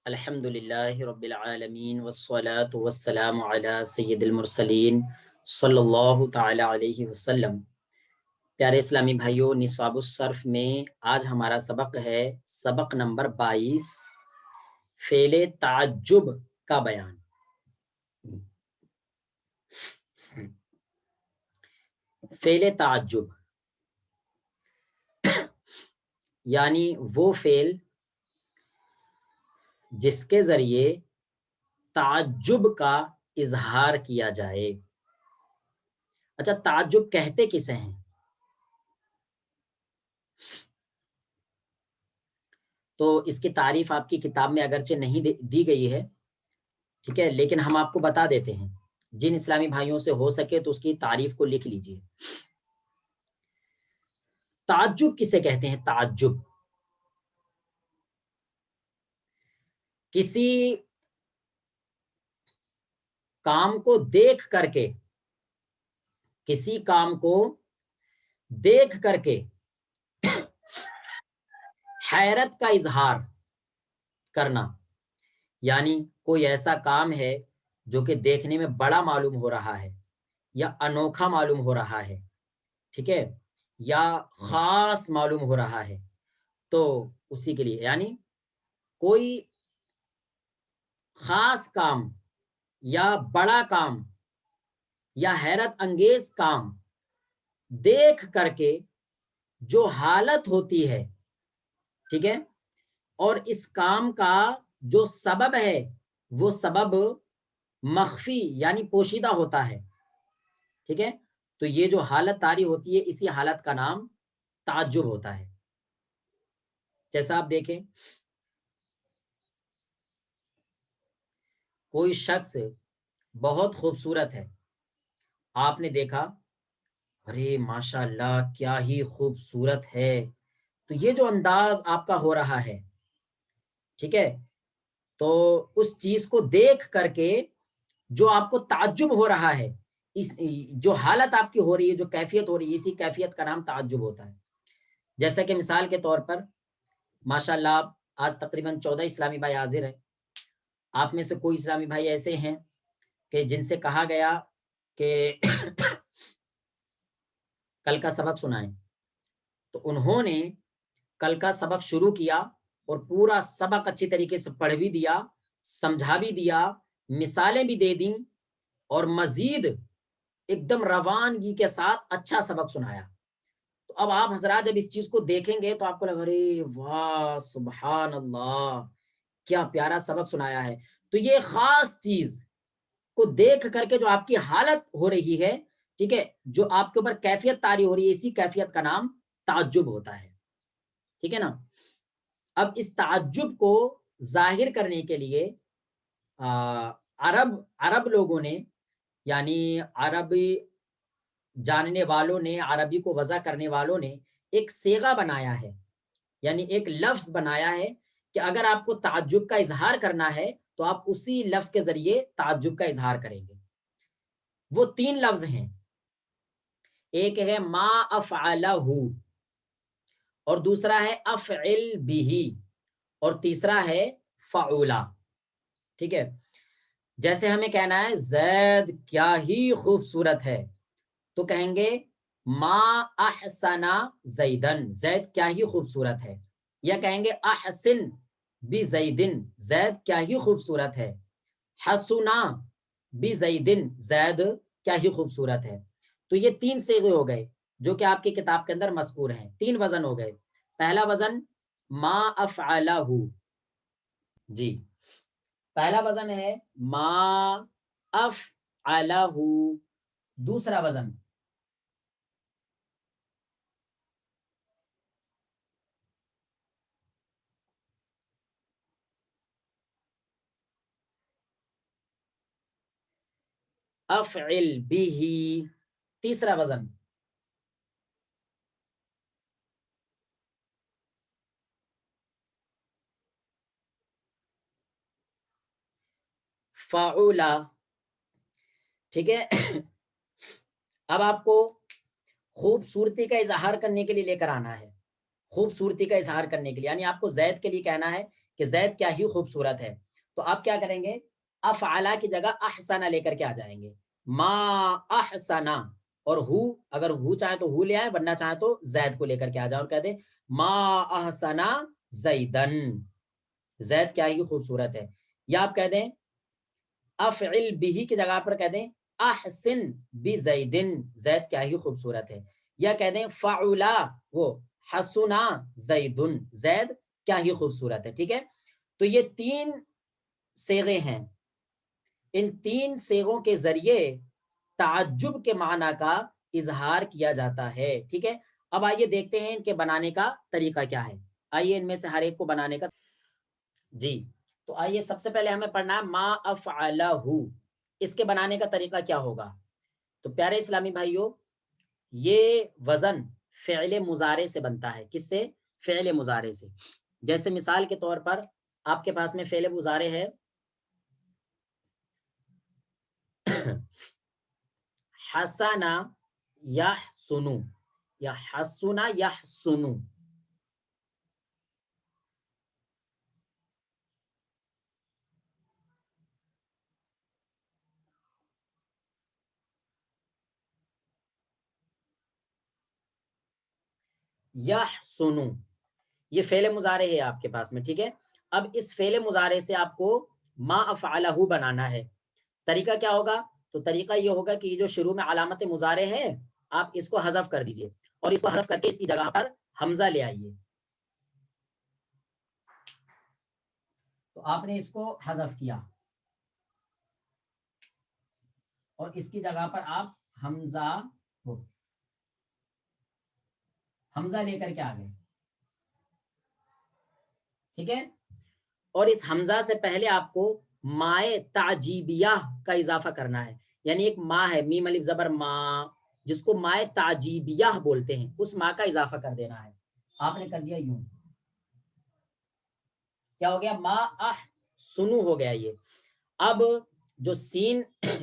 الحمد للہ رب العالمین والصلاة والسلام علی سید المرسلین صلی اللہ تعالی علیہ وسلم۔ پیارے اسلامی بھائیوں، نصاب الصرف میں آج ہمارا سبق ہے سبق نمبر 22، فعل تعجب کا بیان۔ فعل تعجب یعنی وہ فعل جس کے ذریعے تعجب کا اظہار کیا جائے۔ اچھا، تعجب کہتے کسے ہیں؟ تو اس کی تعریف آپ کی کتاب میں اگرچہ نہیں دی گئی ہے، ٹھیک ہے، لیکن ہم آپ کو بتا دیتے ہیں۔ جن اسلامی بھائیوں سے ہو سکے تو اس کی تعریف کو لکھ لیجئے۔ تعجب کسے کہتے ہیں؟ تعجب کسی کام کو دیکھ کر کے، کسی کام کو دیکھ کر کے حیرت کا اظہار کرنا، یعنی کوئی ایسا کام ہے جو کہ دیکھنے میں بڑا معلوم ہو رہا ہے یا انوکھا معلوم ہو رہا ہے، ٹھیک ہے، یا خاص معلوم ہو رہا ہے، تو اسی کے لیے یعنی کوئی خاص کام یا بڑا کام یا حیرت انگیز کام دیکھ کر کے جو حالت ہوتی ہے، ٹھیک ہے، اور اس کام کا جو سبب ہے وہ سبب مخفی یعنی پوشیدہ ہوتا ہے، ٹھیک ہے، تو یہ جو حالت طاری ہوتی ہے اسی حالت کا نام تعجب ہوتا ہے۔ جیسا آپ دیکھیں، کوئی شخص بہت خوبصورت ہے، آپ نے دیکھا ارے ماشاء اللہ کیا ہی خوبصورت ہے، تو یہ جو انداز آپ کا ہو رہا ہے، ٹھیک ہے، تو اس چیز کو دیکھ کر کے جو آپ کو تعجب ہو رہا ہے، اس جو حالت آپ کی ہو رہی ہے، جو کیفیت ہو رہی ہے، اسی کیفیت کا نام تعجب ہوتا ہے۔ جیسا کہ مثال کے طور پر ماشاءاللہ آج تقریباً 14 اسلامی بھائی حاضر ہیں، آپ میں سے کوئی اسلامی بھائی ایسے ہیں کہ جن سے کہا گیا کہ کل کا سبق سنائیں، تو انہوں نے کل کا سبق شروع کیا اور پورا سبق اچھی طریقے سے پڑھ بھی دیا، سمجھا بھی دیا، مثالیں بھی دے دیں، اور مزید ایک دم روانگی کے ساتھ اچھا سبق سنایا۔ تو اب آپ حضرات جب اس چیز کو دیکھیں گے تو آپ کو لگا ارے واہ سبحان اللہ کیا پیارا سبق سنایا ہے۔ تو یہ خاص چیز کو دیکھ کر کے جو آپ کی حالت ہو رہی ہے، ٹھیک ہے، جو آپ کے اوپر کیفیت طاری ہو رہی ہے، اسی کیفیت کا نام تعجب ہوتا ہے، ٹھیک ہے نا۔ اب اس تعجب کو ظاہر کرنے کے لیے عرب لوگوں نے، یعنی عربی جاننے والوں نے، عربی کو وضع کرنے والوں نے ایک صیغہ بنایا ہے، یعنی ایک لفظ بنایا ہے کہ اگر آپ کو تعجب کا اظہار کرنا ہے تو آپ اسی لفظ کے ذریعے تعجب کا اظہار کریں گے۔ وہ 3 لفظ ہیں، ایک ہے ما افعلہ اور دوسرا ہے افعل بھی اور تیسرا ہے فعولا، ٹھیک ہے۔ جیسے ہمیں کہنا ہے زید کیا ہی خوبصورت ہے، تو کہیں گے ما احسن زیدن، زید کیا ہی خوبصورت ہے، یا کہیں گے احسن بزیدن، زید کیا ہی خوبصورت ہے، حسنا بزیدن، زید کیا ہی خوبصورت ہے۔ تو یہ 3 صیغے ہو گئے جو کہ آپ کی کتاب کے اندر مذکور ہیں، 3 وزن ہو گئے۔ پہلا وزن ما افعلہ، جی پہلا وزن ہے ما افعلہ، دوسرا وزن افعل بھی، تیسرا وزن فعولا، ٹھیک ہے۔ اب آپ کو خوبصورتی کا اظہار کرنے کے لیے لے کر آنا ہے، خوبصورتی کا اظہار کرنے کے لیے، یعنی آپ کو زید کے لیے کہنا ہے کہ زید کیا ہی خوبصورت ہے، تو آپ کیا کریں گے، افعلا کی جگہ احسنا لے کر کے آ جائیں گے، ما احسنا، اور ہو اگر ہو چاہے تو ہو لے آئے، ورنہ چاہے تو زید کو لے کر کے آ جائے اور کہہ دیں ما احسنا زیدن، زید کیا ہی خوبصورت ہے، یا آپ کہہ دیں افعل بھی کی جگہ پر کہہ دیں احسن بزیدن، زید کیا ہی خوبصورت ہے، یا کہہ دیں فعلا وہ حسنا زیدن، زید کیا ہی خوبصورت ہے، ٹھیک ہے۔ تو یہ 3 صیغے ہیں، ان 3 صیغوں کے ذریعے تعجب کے معنی کا اظہار کیا جاتا ہے، ٹھیک ہے۔ اب آئیے دیکھتے ہیں ان کے بنانے کا طریقہ کیا ہے، آئیے ان میں سے ہر ایک کو بنانے کا، جی تو آئیے سب سے پہلے ہمیں پڑھنا ہے ما افعلہ، اس کے بنانے کا طریقہ کیا ہوگا۔ تو پیارے اسلامی بھائیوں، یہ وزن فعل مضارع سے بنتا ہے، کس سے، فعل مضارع سے۔ جیسے مثال کے طور پر آپ کے پاس میں فعل مضارع ہے حسنا یحسنو، یا حسنا یحسنو، یحسنو، یہ فعل مضارع ہے آپ کے پاس میں، ٹھیک ہے۔ اب اس فعل مضارع سے آپ کو ما افعلہ بنانا ہے، طریقہ کیا ہوگا، تو طریقہ یہ ہوگا کہ یہ جو شروع میں علامت مضارع ہے آپ اس کو حذف کر دیجئے، اور اس کو حذف کر کے اس کی جگہ پر حمزہ لے آئیے، تو آپ نے اس کو حذف کیا اور اس کی جگہ پر آپ حمزہ حمزہ لے کر کے آ گئے، ٹھیک ہے۔ اور اس حمزہ سے پہلے آپ کو مائے تعجیبیہ کا اضافہ کرنا ہے، یعنی ایک ماں ہے میم الف زبر ماں، جس کو مائے تعجیبیہ بولتے ہیں، اس ماں کا اضافہ کر دینا ہے، آپ نے کر دیا یوں، کیا ہو گیا، ما اح سنو ہو گیا یہ۔ اب جو سین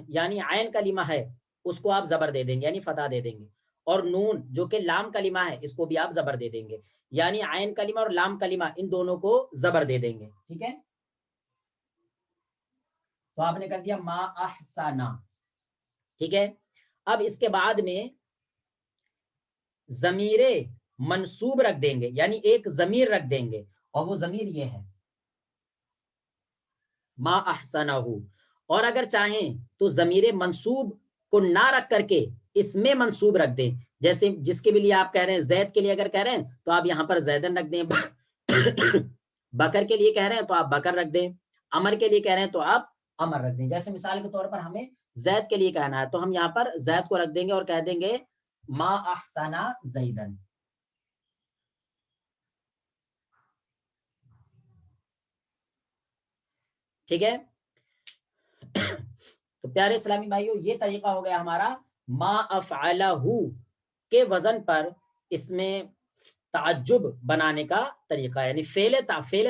یعنی عین کلمہ ہے اس کو آپ زبر دے دیں گے، یعنی فتح دے دیں گے، اور نون جو کہ لام کلمہ ہے اس کو بھی آپ زبر دے دیں گے، یعنی عین کلمہ اور لام کلمہ ان دونوں کو زبر دے دیں گے، ٹھیک ہے۔ تو آپ نے کر دیا ما احسنا، ٹھیک ہے۔ اب اس کے بعد میں ضمیر منصوب رکھ دیں گے، یعنی ایک ضمیر رکھ دیں گے، اور وہ ضمیر یہ ہے ما احسنہ، اور اگر چاہیں تو ضمیر منصوب کو نہ رکھ کر کے اس میں منصوب رکھ دیں، جیسے جس کے بھی لیے آپ کہہ رہے ہیں زید کے لیے اگر کہہ رہے ہیں تو آپ یہاں پر زیدن رکھ دیں، بکر کے لیے کہہ رہے ہیں تو آپ بکر رکھ دیں، امر کے لیے کہہ رہے ہیں تو آپ امر رکھ دیں۔ جیسے مثال کے طور پر ہمیں زید کے لیے کہنا ہے تو ہم یہاں پر زید کو رکھ دیں گے اور کہہ دیں گے ما احسنا زیدن، ٹھیک ہے۔ تو پیارے اسلامی بھائیوں، یہ طریقہ ہو گیا ہمارا ما افعلہ کے وزن پر اس میں تعجب بنانے کا طریقہ، یعنی فعل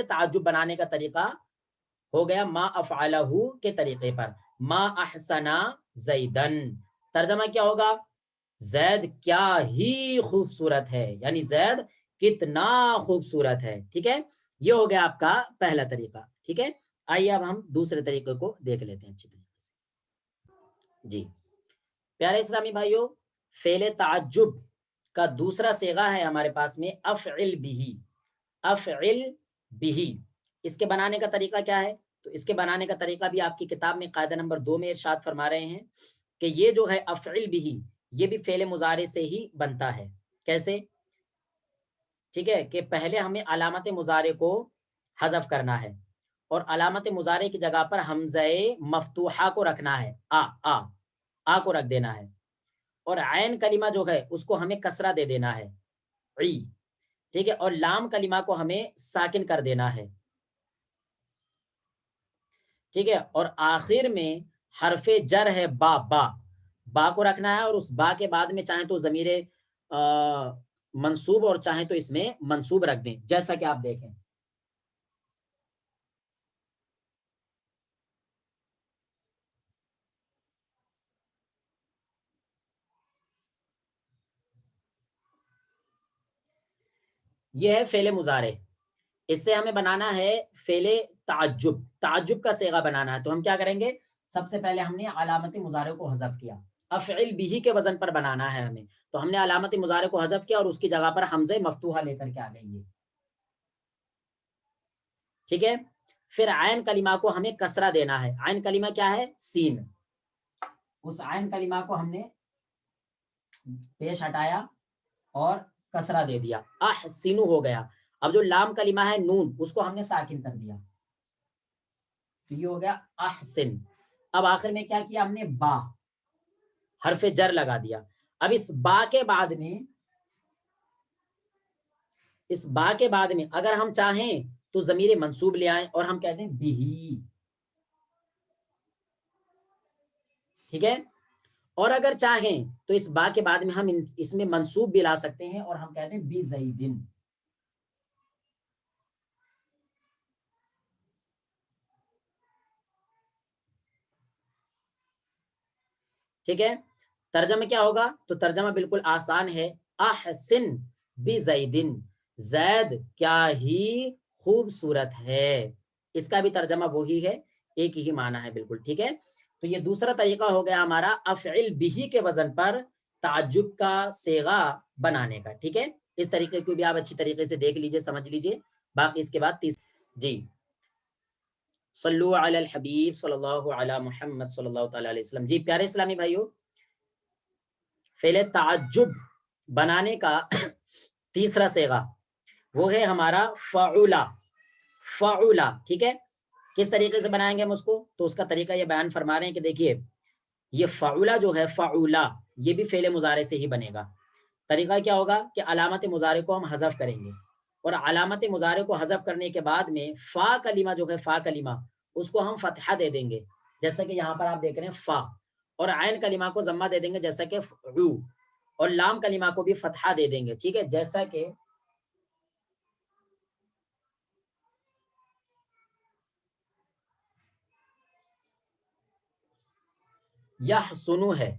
تعجب بنانے کا طریقہ ہو گیا ما افعلہ کے طریقے پر، ما احسنا زیدن، ترجمہ کیا ہوگا، زید کیا ہی خوبصورت ہے، یعنی زید کتنا خوبصورت ہے، ٹھیک ہے۔ یہ ہو گیا آپ کا پہلا طریقہ، ٹھیک ہے۔ آئیے اب ہم دوسرے طریقے کو دیکھ لیتے ہیں اچھی طریقے سے، جی پیارے اسلامی بھائیوں، فعل تعجب کا دوسرا صیغہ ہے ہمارے پاس میں افعل بھی، افعل بھی، اس کے بنانے کا طریقہ کیا ہے، تو اس کے بنانے کا طریقہ بھی آپ کی کتاب میں قاعدہ نمبر 2 میں ارشاد فرما رہے ہیں کہ یہ جو ہے افعل بھی، یہ بھی فعل مضارع سے ہی بنتا ہے، کیسے، ٹھیک ہے، کہ پہلے ہمیں علامت مضارع کو حذف کرنا ہے، اور علامت مضارع کی جگہ پر حمزہ مفتوحہ کو رکھنا ہے، آ کو رکھ دینا ہے، اور عین کلمہ جو ہے اس کو ہمیں کسرہ دے دینا ہے، عی، ٹھیک ہے، اور لام کلمہ کو ہمیں ساکن کر دینا ہے، ٹھیک ہے، اور آخر میں حرف جر ہے با کو رکھنا ہے، اور اس با کے بعد میں چاہیں تو ضمیر منصوب اور چاہیں تو اس میں منصوب رکھ دیں، جیسا کہ آپ دیکھیں، یہ ہے فعل مضارع، اس سے ہمیں بنانا ہے فعل تعجب، تعجب کا صیغہ بنانا ہے. تو ہم کیا کریں گے؟ سب سے پہلے ہم نے علامت مضارع کو حذف کیا. افعل به کے وزن پر بنانا ہے ہمیں، تو ہم نے علامت مضارع کو حذف کیا اور اس کی جگہ پر حمزہ مفتوحہ لے کر کے آ گئی ہے. ٹھیک ہے. پھر عین کلمہ کو ہمیں کسرہ دینا ہے. عین کلمہ کیا ہے؟ سین. اس عین کلمہ کو ہم نے پیش ہٹایا اور کسرہ دے دیا، احسنو ہو گیا. اب جو لام کلمہ ہے نون، اس کو ہم نے ساکن کر دیا، تو یہ ہو گیا احسن. اب آخر میں کیا کیا ہم نے؟ با، حرف جر لگا دیا. اب اس با کے بعد میں، اس با کے بعد میں اگر ہم چاہیں تو ضمیر منصوب لے آئیں اور ہم کہہ دیں بھی. ٹھیک ہے. اور اگر چاہیں تو اس با کے بعد میں ہم اس میں منصوب بھی لا سکتے ہیں اور ہم کہتے ہیں بی زیدن. ٹھیک ہے. ترجمہ کیا ہوگا؟ تو ترجمہ بالکل آسان ہے. احسن بی زیدن، زید کیا ہی خوبصورت ہے. اس کا بھی ترجمہ وہی ہے، ایک ہی معنی ہے بالکل. ٹھیک ہے. تو یہ دوسرا طریقہ ہو گیا ہمارا افعل به کے وزن پر تعجب کا صیغہ بنانے کا. ٹھیک ہے. اس طریقے کو بھی آپ اچھی طریقے سے دیکھ لیجئے، سمجھ لیجئے. باقی اس کے بعد جی صلو علی الحبیب صلی اللہ علی محمد صلی اللہ تعالی علیہ وسلم. جی پیارے اسلامی بھائیو، فعل تعجب بنانے کا تیسرا صیغہ وہ ہے ہمارا فعولا. فعولا. ٹھیک ہے. کس طریقے سے بنائیں گے ہم اس کو؟ تو اس کا طریقہ یہ بیان فرما رہے ہیں کہ دیکھیے، یہ فعولا جو ہے، فعولا یہ بھی فعل مضارع سے ہی بنے گا. طریقہ کیا ہوگا کہ علامت مضارع کو ہم حذف کریں گے، اور علامت مضارع کو حذف کرنے کے بعد میں فا کلمہ جو ہے، فا کلمہ اس کو ہم فتحہ دے دیں گے، جیسا کہ یہاں پر آپ دیکھ رہے ہیں فا. اور عین کلمہ کو ضمہ دے دیں گے جیسا کہ فعو. اور لام کلمہ کو بھی فتحہ دے دیں گے. ٹھیک ہے. جیسا کہ یحسنو ہے.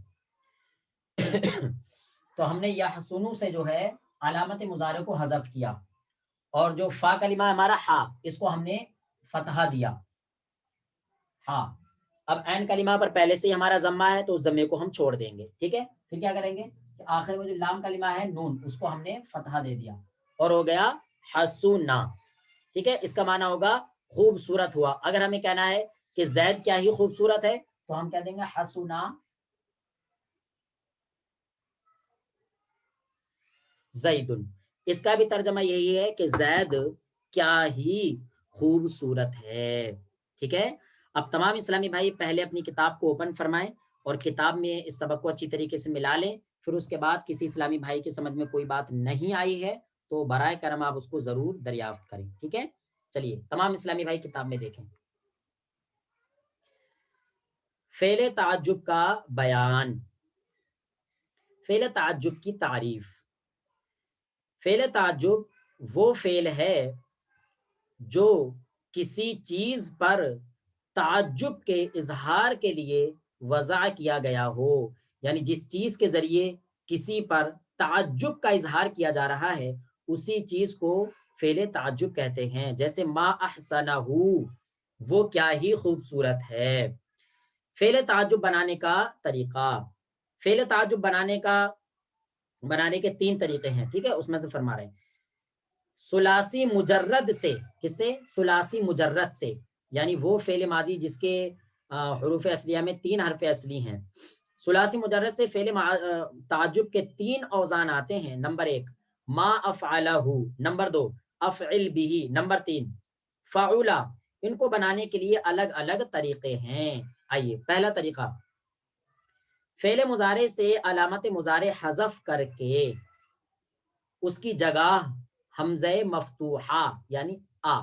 تو ہم نے یحسنو سے جو ہے علامت مضارع کو حذف کیا، اور جو فا کلمہ ہمارا ہا، اس کو ہم نے فتحہ دیا. ہاں. اب عین کلمہ پر پہلے سے ہی ہمارا ضمہ ہے تو اس ضمے کو ہم چھوڑ دیں گے. ٹھیک ہے. پھر کیا کریں گے کہ آخر میں جو لام کلمہ ہے نون، اس کو ہم نے فتحہ دے دیا اور ہو گیا حسنا. ٹھیک ہے. اس کا معنی ہوگا خوبصورت ہوا. اگر ہمیں کہنا ہے کہ زید کیا ہی خوبصورت ہے تو ہم کہہ دیں گے حسنا زیدن. اس کا بھی ترجمہ یہی ہے کہ زید کیا ہی خوبصورت ہے. ٹھیک ہے. اب تمام اسلامی بھائی پہلے اپنی کتاب کو اوپن فرمائیں اور کتاب میں اس سبق کو اچھی طریقے سے ملا لیں. پھر اس کے بعد کسی اسلامی بھائی کے سمجھ میں کوئی بات نہیں آئی ہے تو برائے کرم آپ اس کو ضرور دریافت کریں. ٹھیک ہے. چلیے تمام اسلامی بھائی کتاب میں دیکھیں. فعل تعجب کا بیان، فعل تعجب کی تعریف. فعل تعجب وہ فعل ہے جو کسی چیز پر تعجب کے اظہار کے لیے وضع کیا گیا ہو. یعنی جس چیز کے ذریعے کسی پر تعجب کا اظہار کیا جا رہا ہے اسی چیز کو فعل تعجب کہتے ہیں. جیسے ما احسنہ، وہ کیا ہی خوبصورت ہے. فعل تعجب بنانے کا طریقہ، فعل تعجب بنانے کے 3 طریقے ہیں. ٹھیک ہے. اس میں سے فرما رہے ہیں ثلاثی مجرد سے. کس سے؟ ثلاثی مجرد سے، یعنی وہ فعل ماضی جس کے حروف اصلیہ میں 3 حرف اصلی ہیں. ثلاثی مجرد سے فعل تعجب کے 3 اوزان آتے ہیں. نمبر 1 ما افعلہ، نمبر 2 افعل به، نمبر 3 فعولا. ان کو بنانے کے لیے الگ الگ طریقے ہیں. آئیے پہلا طریقہ، فعل مضارع سے علامت مضارع حذف کر کے اس کی جگہ حمزہ مفتوحہ یعنی آ،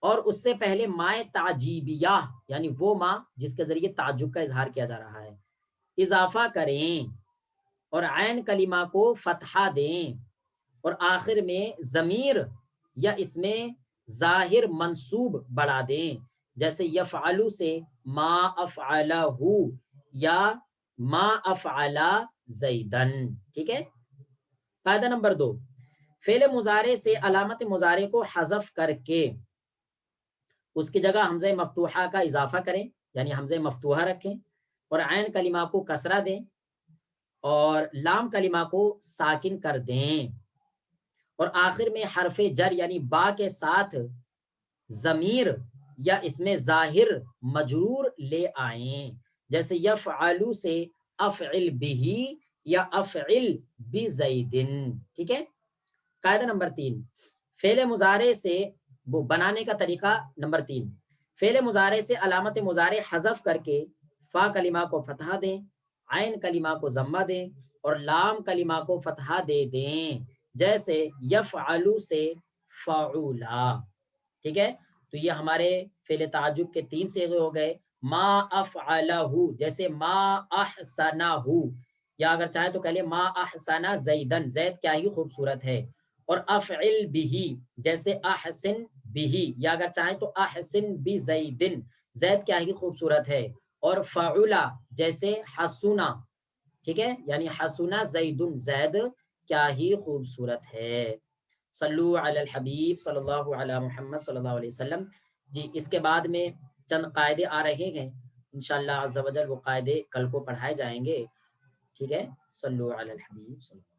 اور اس سے پہلے مائے تعجیبیہ یعنی وہ ماں جس کے ذریعے تعجب کا اظہار کیا جا رہا ہے اضافہ کریں، اور عین کلمہ کو فتحہ دیں، اور آخر میں ضمیر یا اس میں ظاہر منصوب بڑھا دیں. جیسے یفعلو سے ما افعلہ یا ما افعل زیدن. ٹھیک ہے. قاعدہ نمبر 2، فعل مضارع سے علامت مضارع کو حذف کر کے اس کی جگہ حمزہ مفتوحہ کا اضافہ کریں، یعنی حمزہ مفتوحہ رکھیں، اور عین کلمہ کو کسرہ دیں، اور لام کلمہ کو ساکن کر دیں، اور آخر میں حرف جر یعنی با کے ساتھ ضمیر یا اس میں ظاہر مجرور لے آئیں، جیسے یفعلو سے افعل بھی یا افعل بزیدن، ٹھیک ہے۔ قاعدہ نمبر 3، فعل مضارع سے وہ بنانے کا طریقہ نمبر 3، فعل مضارع سے علامت مضارع حذف کر کے فا کلمہ کو فتحہ دیں، عین کلمہ کو ضمہ دیں، اور لام کلمہ کو فتحہ دے دیں، جیسے یفعلو سے فعولا، ٹھیک ہے۔ تو یہ ہمارے فعل تعجب کے 3 صیغے ہو گئے۔ ما افعلہ، جیسے ما احسنہ، یا اگر چاہیں تو کہہ لیں ما احسن زیدن، زید کیا ہی خوبصورت ہے، اور افعل بھی جیسے احسن بھی، یا اگر چاہیں تو احسن بزیدن، زید کیا ہی خوبصورت ہے، اور فعلا جیسے حسنا، ٹھیک ہے، یعنی حسنا زیدن، زید کیا ہی خوبصورت ہے۔ صلو علی الحبیب صلی اللہ علی محمد صلی اللہ علیہ وسلم۔ جی اس کے بعد میں چند قاعدے آ رہے ہیں، انشاءاللہ عز و جل وہ قاعدے کل کو پڑھائے جائیں گے، ٹھیک ہے۔ صلو علی الحبیب صلی اللہ